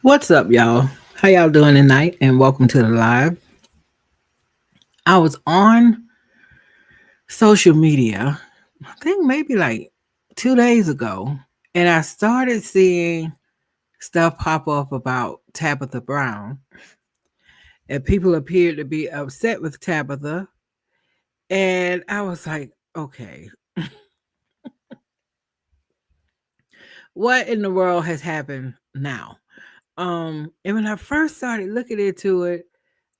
What's up, y'all? How y'all doing tonight? And welcome to the live. I was on social media, I think maybe like 2 days ago, and I started seeing stuff pop up about Tabitha Brown. And people appeared to be upset with Tabitha. And I was like, okay, what in the world has happened now? And when I first started looking into it,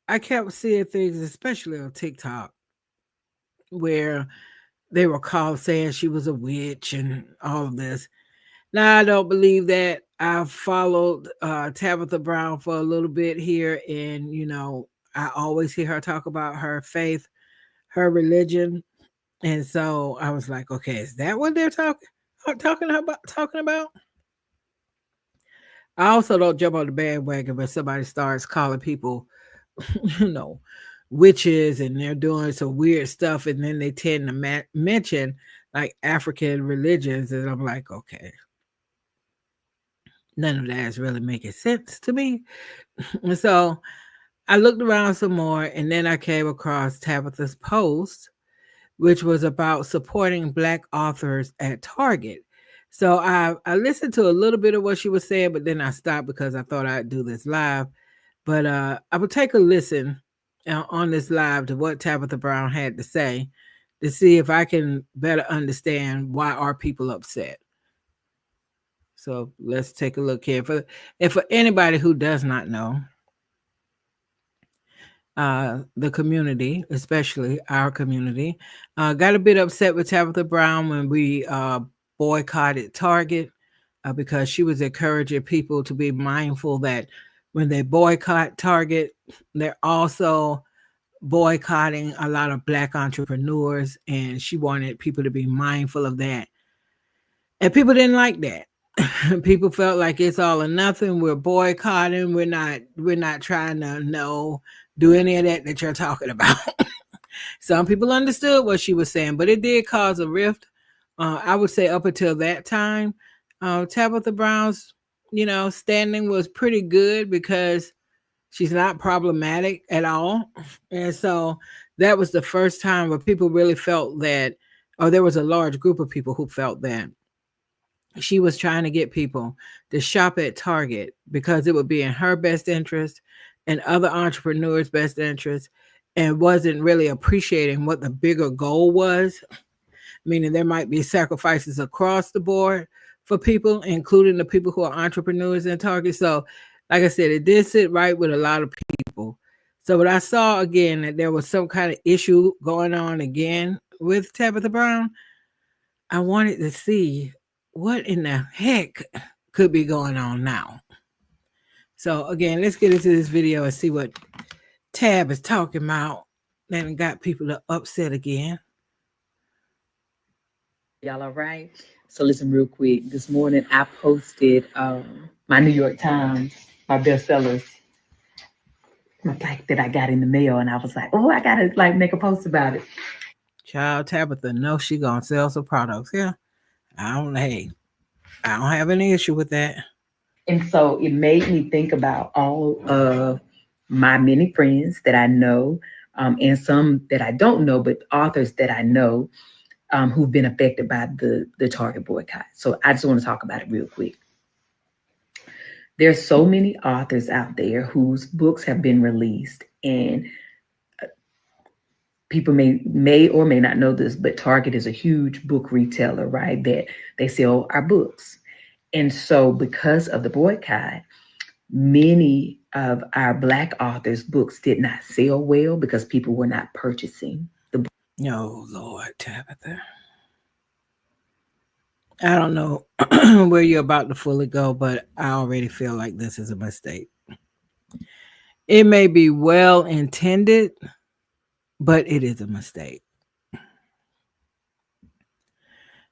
I kept seeing things, especially on TikTok, where they were called saying she was a witch and all of this. Now, I don't believe that. I've followed Tabitha Brown for a little bit here, and I always hear her talk about her faith, her religion, and so I was like, okay, is that what they're talking about? I also don't jump on the bandwagon when somebody starts calling people, you know, witches, and they're doing some weird stuff, and then they tend to mention like African religions, and I'm like, okay, none of that is really making sense to me. And so I looked around some more, and then I came across Tabitha's post, which was about supporting Black authors at Target. So I listened to a little bit of what she was saying, but then I stopped because I thought I'd do this live. But I would take a listen on this live to what Tabitha Brown had to say to see if I can better understand why are people upset. So let's take a look here. For anybody who does not know, the community, especially our community, got a bit upset with Tabitha Brown when we boycotted Target because she was encouraging people to be mindful that when they boycott Target, they're also boycotting a lot of Black entrepreneurs, and she wanted people to be mindful of that. And people didn't like that. People felt like it's all or nothing. We're boycotting. We're not trying to do any of that you're talking about. Some people understood what she was saying, but it did cause a rift. I would say up until that time, Tabitha Brown's standing was pretty good because she's not problematic at all. And so that was the first time where people really felt that, or there was a large group of people who felt that she was trying to get people to shop at Target because it would be in her best interest and other entrepreneurs' best interest, and wasn't really appreciating what the bigger goal was, meaning there might be sacrifices across the board for people, including the people who are entrepreneurs in Target. So, like I said, it did sit right with a lot of people. So, when I saw again that there was some kind of issue going on again with Tabitha Brown, I wanted to see what in the heck could be going on now. So again, let's get into this video and see what Tab is talking about that got people upset again. Y'all all right? So listen real quick. This morning I posted my New York Times, my bestsellers, my fact that I got in the mail, and I was like, oh, I gotta like make a post about it. Child Tabitha, no, she gonna sell some products. Yeah, I don't have any issue with that. And so it made me think about all of my many friends that I know, and some that I don't know, but authors that I know who've been affected by the Target boycott. So I just want to talk about it real quick. There's so many authors out there whose books have been released, and people may or may not know this, but Target is a huge book retailer, right? That they sell our books. And so because of the boycott, many of our Black authors' books did not sell well because people were not purchasing the book. Oh Lord, Tabitha. I don't know where you're about to fully go, but I already feel like this is a mistake. It may be well intended, but it is a mistake.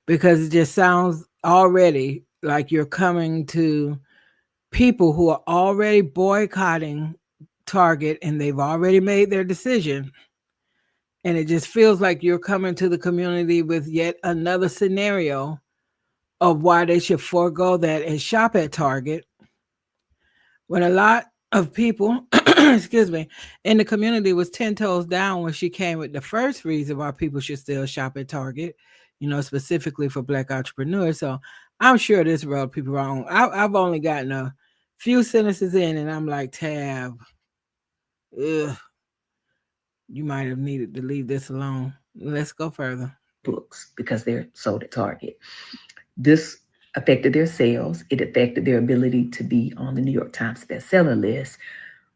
Because it just sounds already like you're coming to people who are already boycotting Target and they've already made their decision. And it just feels like you're coming to the community with yet another scenario of why they should forego that and shop at Target, when a lot of people, excuse me, in the community was 10 toes down when she came with the first reason why people should still shop at Target, specifically for Black entrepreneurs. So I'm sure this rubbed people wrong. I've only gotten a few sentences in, and I'm like, Tab, ugh, you might have needed to leave this alone. Let's go further. books because they're sold at Target. This affected their sales. It affected their ability to be on the New York Times bestseller list.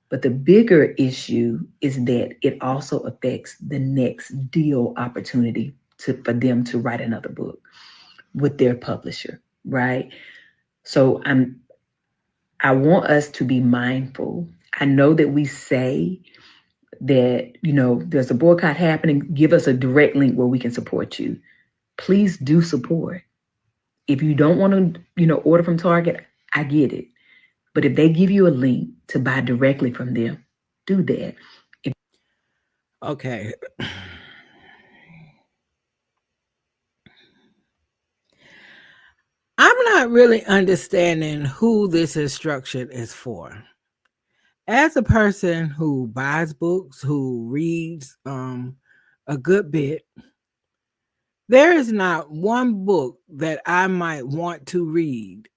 But the bigger issue is that it also affects the next deal opportunity for them to write another book with their publisher, right? So I want us to be mindful. I know that we say that, there's a boycott happening, give us a direct link where we can support you. Please do support. If you don't want to, order from Target, I get it. But if they give you a link to buy directly from them, do that. Okay. I'm not really understanding who this instruction is for. As a person who buys books, who reads a good bit, there is not one book that I might want to read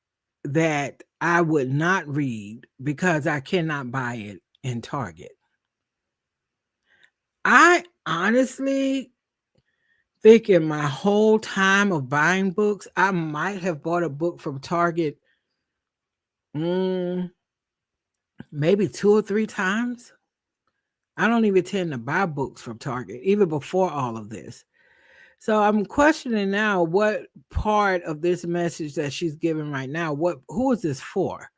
that I would not read because I cannot buy it in Target. I honestly think in my whole time of buying books, I might have bought a book from Target mm, maybe 2 or 3 times. I don't even tend to buy books from Target, even before all of this. So I'm questioning now what part of this message that she's giving right now, who is this for?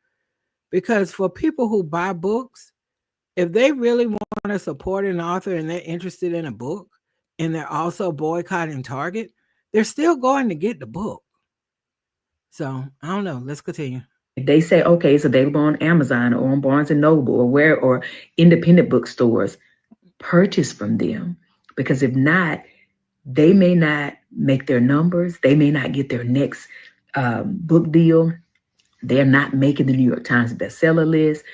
Because for people who buy books, if they really want to support an author and they're interested in a book and they're also boycotting Target, they're still going to get the book. So I don't know. Let's continue. If they say, okay, it's available on Amazon or on Barnes and Noble or independent bookstores, purchase from them. Because if not, they may not make their numbers. They may not get their next book deal. They're not making the New York Times bestseller list.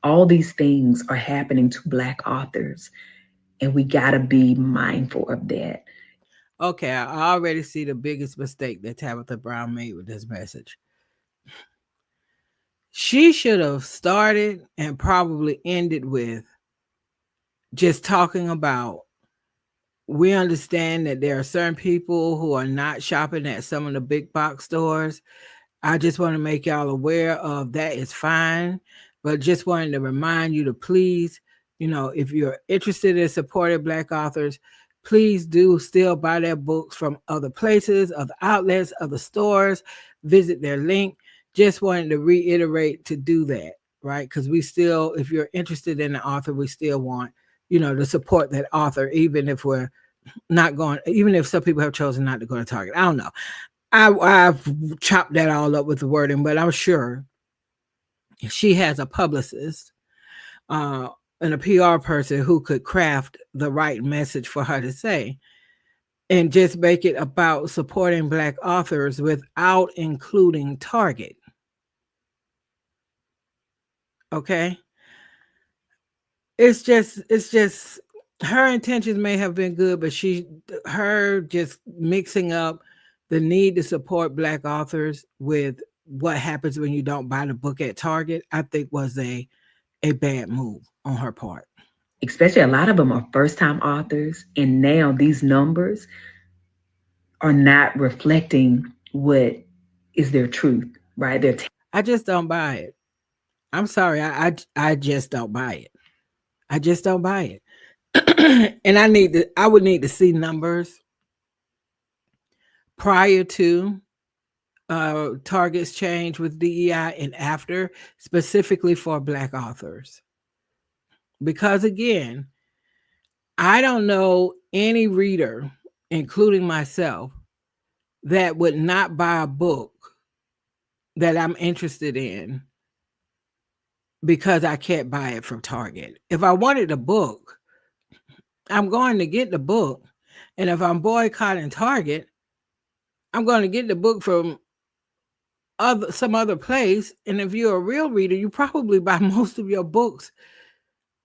All these things are happening to Black authors, and we got to be mindful of that. Okay, I already see the biggest mistake that Tabitha Brown made with this message. She should have started and probably ended with just talking about we understand that there are certain people who are not shopping at some of the big box stores. I just want to make y'all aware of that is fine, but just wanted to remind you to please, if you're interested in supporting Black authors, please do still buy their books from other places, other outlets, other stores, visit their link. Just wanted to reiterate to do that, right? Because we still, if you're interested in the author, we still want, to support that author, even if we're not going, even if some people have chosen not to go to Target. I don't know. I've chopped that all up with the wording, but I'm sure she has a publicist uh, and a PR person who could craft the right message for her to say and just make it about supporting Black authors without including Target. Okay. It's just her intentions may have been good, but her just mixing up the need to support Black authors with what happens when you don't buy the book at Target, I think was a bad move on her part. Especially a lot of them are first time authors, and now these numbers are not reflecting what is their truth, right? I just don't buy it. I'm sorry, I just don't buy it. I just don't buy it. And I would need to see numbers prior to Target's change with DEI and after, specifically for Black authors. Because again, I don't know any reader, including myself, that would not buy a book that I'm interested in because I can't buy it from Target. If I wanted a book, I'm going to get the book. And if I'm boycotting Target, I'm going to get the book from some other place. And if you're a real reader, you probably buy most of your books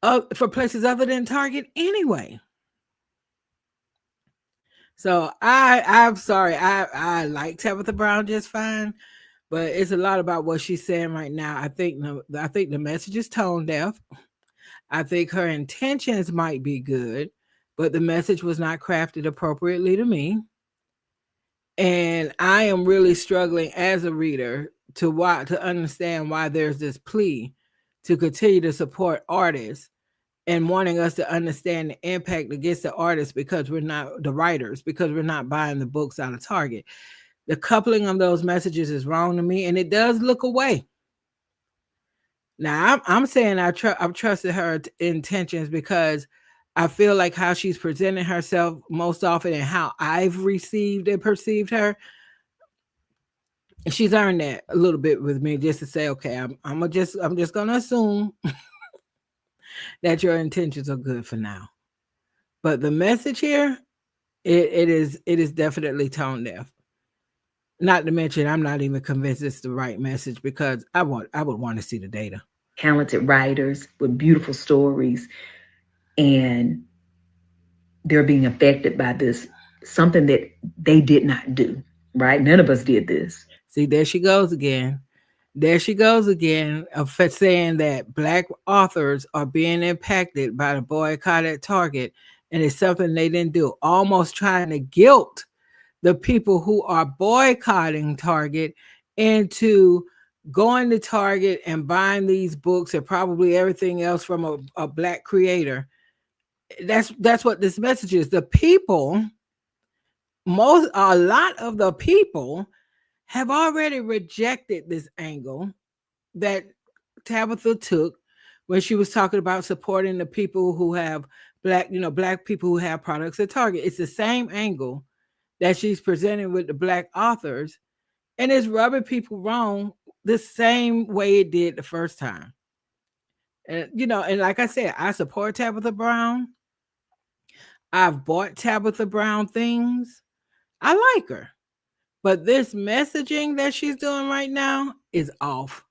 for places other than Target anyway. So I'm sorry. I like Tabitha Brown just fine, but it's a lot about what she's saying right now. I think the message is tone deaf. I think her intentions might be good, but the message was not crafted appropriately to me. And I am really struggling as a reader to understand why there's this plea to continue to support artists and wanting us to understand the impact against the artists because we're not the writers, because we're not buying the books out of Target. The coupling of those messages is wrong to me, and it does look away. Now I'm saying I've trusted her intentions because I feel like how she's presenting herself most often and how I've received and perceived her, she's earned that a little bit with me just to say, okay, I'm just gonna assume that your intentions are good for now. But the message here, it is definitely tone deaf. Not to mention, I'm not even convinced it's the right message because I would want to see the data. Talented writers with beautiful stories, and they're being affected by this, something that they did not do, right? None of us did this. See, there she goes again. There she goes again of saying that black authors are being impacted by the boycott at Target, and it's something they didn't do. Almost trying to guilt the people who are boycotting Target into going to Target and buying these books and probably everything else from a black creator. That's what this message is. The people, a lot of the people have already rejected this angle that Tabitha took when she was talking about supporting the people who have black people who have products at Target. It's the same angle that she's presenting with the black authors, and it's rubbing people wrong the same way it did the first time. And like I said, I support Tabitha Brown. I've bought Tabitha Brown things. I like her. But this messaging that she's doing right now is off.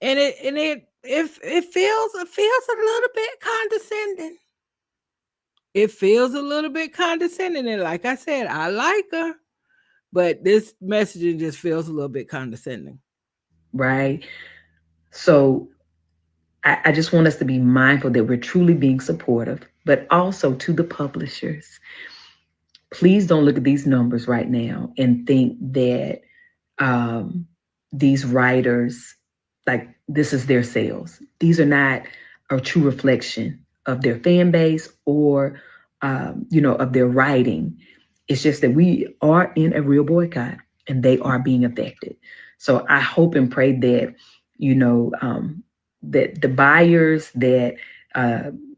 And it feels a little bit condescending. It feels a little bit condescending. And like I said, I like her. But this messaging just feels a little bit condescending. Right? So I just want us to be mindful that we're truly being supportive, but also to the publishers. Please don't look at these numbers right now and think that um, these writers, like, this is their sales. These are not a true reflection of their fan base or, of their writing. It's just that we are in a real boycott and they are being affected. So I hope and pray that, that the buyers, that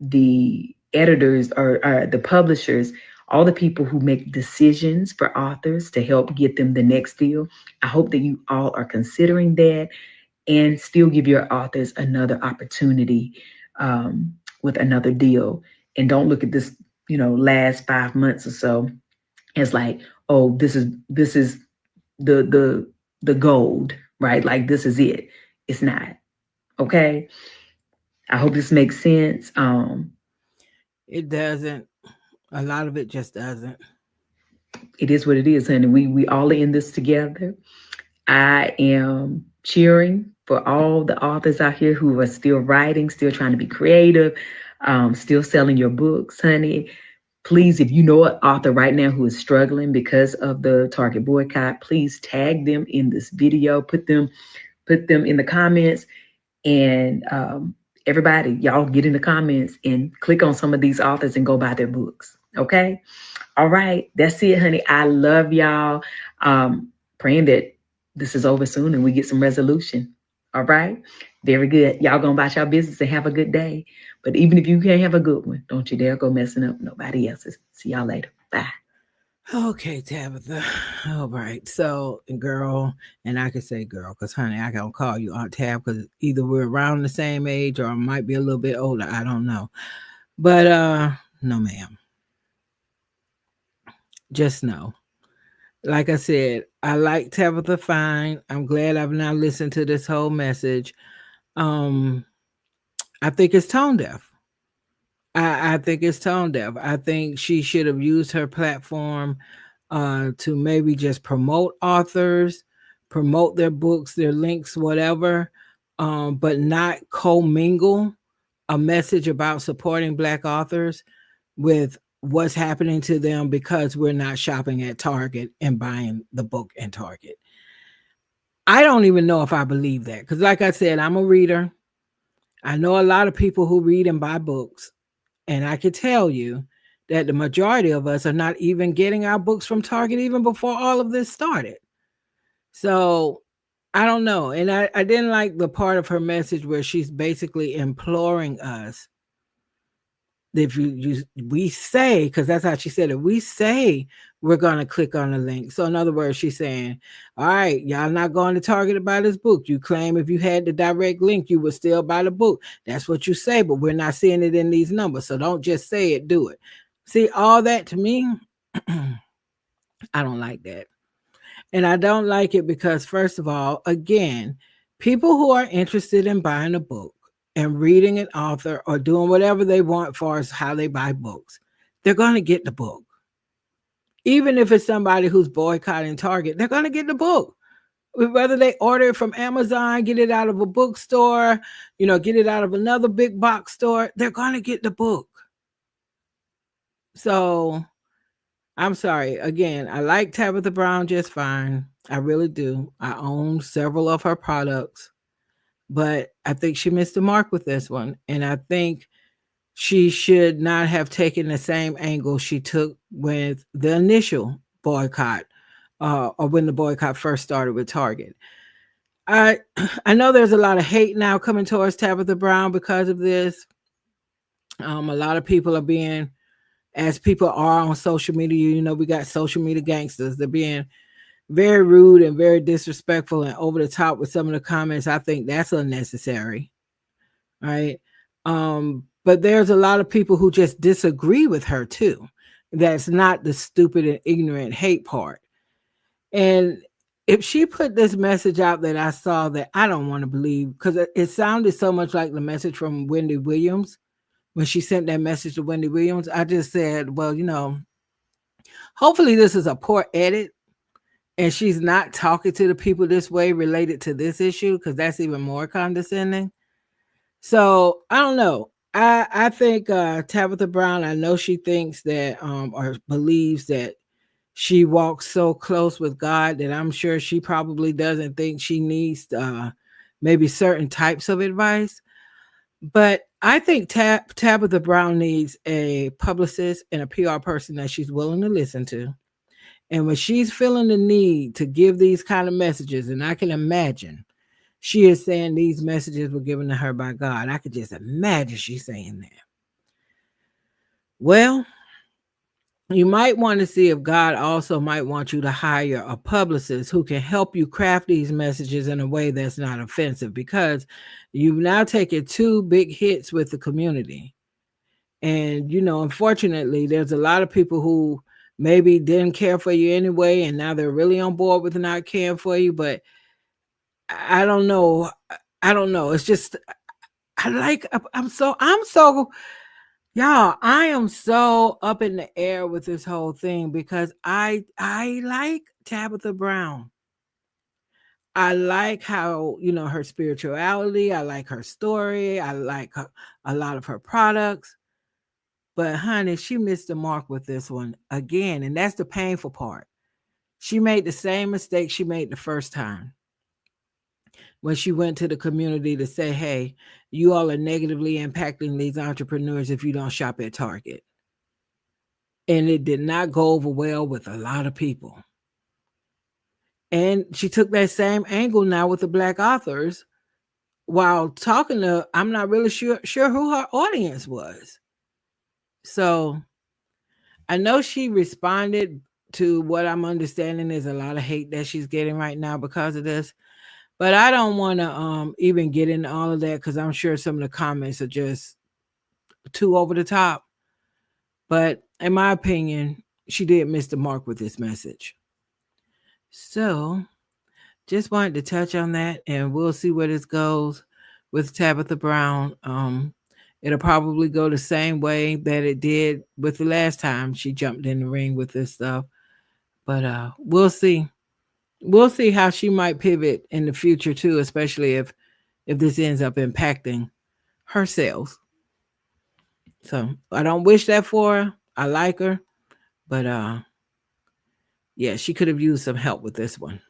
the editors or the publishers, all the people who make decisions for authors to help get them the next deal, I hope that you all are considering that and still give your authors another opportunity with another deal. And don't look at this, last 5 months or so as like, oh, this is the gold, right? Like, this is it. It's not. Okay. I hope this makes sense. It doesn't. A lot of it just doesn't. It is what it is, honey. We all are in this together. I am cheering for all the authors out here who are still writing, still trying to be creative, still selling your books, honey. Please, if you know an author right now who is struggling because of the Target boycott, please tag them in this video. Put them in the comments, and everybody, y'all get in the comments and click on some of these authors and go buy their books. Okay. All right. That's it, honey. I love y'all. Praying that this is over soon and we get some resolution. All right. Very good. Y'all gonna about your business and have a good day. But even if you can't have a good one, don't you dare go messing up nobody else's. See y'all later. Bye. Okay, Tabitha. All right. So, girl, and I can say girl because, honey, I can call you Aunt Tab because either we're around the same age or I might be a little bit older. I don't know. But no, ma'am. Just know Like I said, I like Tabitha Fine. I'm glad I've now listened to this whole message. Um, I think it's tone deaf. I think it's tone deaf. I think she should have used her platform to maybe just promote authors, promote their books, their links, whatever, but not commingle a message about supporting Black authors with what's happening to them because we're not shopping at Target and buying the book in Target. I don't even know if I believe that because, like I said, I'm a reader. I know a lot of people who read and buy books, and I can tell you that the majority of us are not even getting our books from Target even before all of this started. So I don't know. And I didn't like the part of her message where she's basically imploring us, if we say, because that's how she said it, we say we're going to click on the link. So in other words, she's saying, all right, y'all not going to Target to buy this book. You claim if you had the direct link you would still buy the book. That's what you say, but we're not seeing it in these numbers. So don't just say it, do it. See, all that to me, I don't like that. And I don't like it because, first of all, again, people who are interested in buying a book and reading an author or doing whatever they want for as how they buy books, they're going to get the book. Even if it's somebody who's boycotting Target, they're going to get the book. Whether they order it from Amazon, get it out of a bookstore, get it out of another big box store, they're going to get the book. So I'm sorry. Again, I like Tabitha Brown just fine. I really do. I own several of her products, but I think she missed the mark with this one. And I think she should not have taken the same angle she took with the initial boycott, or when the boycott first started with Target. I I know there's a lot of hate now coming towards Tabitha Brown because of this. A lot of people are being, as people are on social media, we got social media gangsters. They're being very rude and very disrespectful and over the top with some of the comments. I think that's unnecessary, right? But there's a lot of people who just disagree with her too. That's not the stupid and ignorant hate part. And if she put this message out that I saw that I don't want to believe, because it sounded so much like the message from Wendy Williams when she sent that message to Wendy Williams, I just said, well, hopefully this is a poor edit and she's not talking to the people this way related to this issue because that's even more condescending. So I don't know. I think Tabitha Brown, I know she thinks that or believes that she walks so close with God that I'm sure she probably doesn't think she needs maybe certain types of advice. But I think Tabitha Brown needs a publicist and a PR person that she's willing to listen to. And when she's feeling the need to give these kind of messages, and I can imagine she is saying these messages were given to her by God. I could just imagine she's saying that. Well, you might want to see if God also might want you to hire a publicist who can help you craft these messages in a way that's not offensive because you've now taken two big hits with the community. And, unfortunately, there's a lot of people who maybe didn't care for you anyway, and now they're really on board with not caring for you. But I don't know. I don't know. It's just, I'm so, y'all, I am so up in the air with this whole thing because I like Tabitha Brown. I like how, her spirituality, I like her story, I like a lot of her products. But honey, she missed the mark with this one again, and that's the painful part. She made the same mistake she made the first time when she went to the community to say, "Hey, you all are negatively impacting these entrepreneurs if you don't shop at Target." And it did not go over well with a lot of people. And she took that same angle now with the Black authors while talking to, I'm not really sure who her audience was. So I know she responded to what I'm understanding is a lot of hate that she's getting right now because of this. But I don't want to even get into all of that because I'm sure some of the comments are just too over the top. But in my opinion, she did miss the mark with this message. So just wanted to touch on that, and we'll see where this goes with Tabitha Brown. It'll probably go the same way that it did with the last time she jumped in the ring with this stuff. But we'll see. We'll see how she might pivot in the future too, especially if this ends up impacting her sales. So I don't wish that for her. I like her, but yeah, she could have used some help with this one.